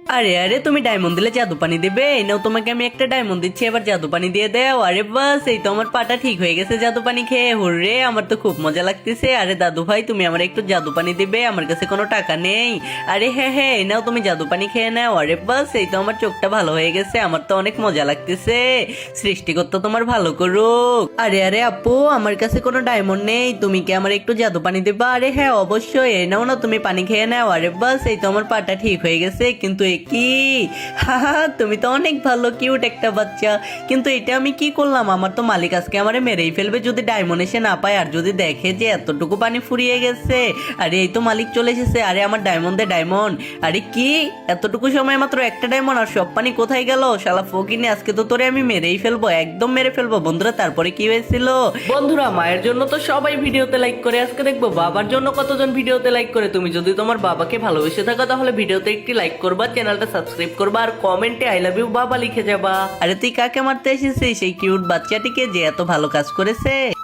আরে আরে তুমি ডায়মন্ড দিলে জাদু পানি দেবে? এই নাও, তোমাকে আমি একটা ডায়মন্ড দিচ্ছি, এবার জাদু পানি দিয়ে দাও। আরে বাস, এই তো আমার পাটা ঠিক হয়ে গেছে জাদু পানি খেয়ে। হুররে, আমার তো খুব মজা লাগতেছে। আরে দাদু ভাই, তুমি আমার একটু জাদু পানি দিবে? আমার কাছে কোনো টাকা নেই। আরে হ্যাঁ হ্যাঁ, এই নাও, তুমি জাদু পানি খেয়ে নাও। আরে বাস, এই তো আমার চোখটা ভালো হয়ে গেছে, আমার তো অনেক মজা লাগতেছে। সৃষ্টিকর্তা তোমার ভালো করুক। আরে আরে আপু, আমার কাছে কোনো ডায়মন্ড নেই, তুমি কি আমার একটু জাদু পানি দেবা? আরে হ্যাঁ অবশ্যই, এই নাও না, তুমি পানি খেয়ে নাও। আরে বাস, এই তো আমার পাটা ঠিক হয়ে গেছে। কিন্তু এ কি? হাহা, তুমি তো অনেক ভালো, কিউট একটা বাচ্চা। কিন্তু এটা আমি কি করলাম? আমার তো মালিক আজকে আমারে মেরেই ফেলবে যদি ডায়মন্ড এসে না পায়, আর যদি দেখে যে এতটুকু পানি ফুরিয়ে গেছে। আরে এই তো মালিক চলে এসেছে। আরে আমার ডায়মন্ড দে, ডায়মন্ড। আরে কি, এতটুকু সময় মাত্র একটা ডায়মন্ড, আর সব পানি কোথায় গেল? শালা ফকিনি, আজকে তো তোরে আমি মেরেই ফেলবো, একদম মেরে ফেলবো। বন্ধুরা, তারপরে কি হয়েছিল? বন্ধুরা, মায়ের জন্য তো সবাই ভিডিওতে লাইক করে, আজকে দেখবো বাবার জন্য কতজন ভিডিওতে লাইক করে। তুমি যদি তোমার বাবাকে ভালোবেসে থাকো তাহলে ভিডিওতে একটি লাইক করবা, চ্যানেলটা সাবস্ক্রাইব করবা, আর কমেন্টে আই লাভ ইউ বাবা লিখে যাবা। আরে তুই কাকে মারতে এসেছিস? সেই কিউট বাচ্চাটিকে যে এত ভালো কাজ করেছে।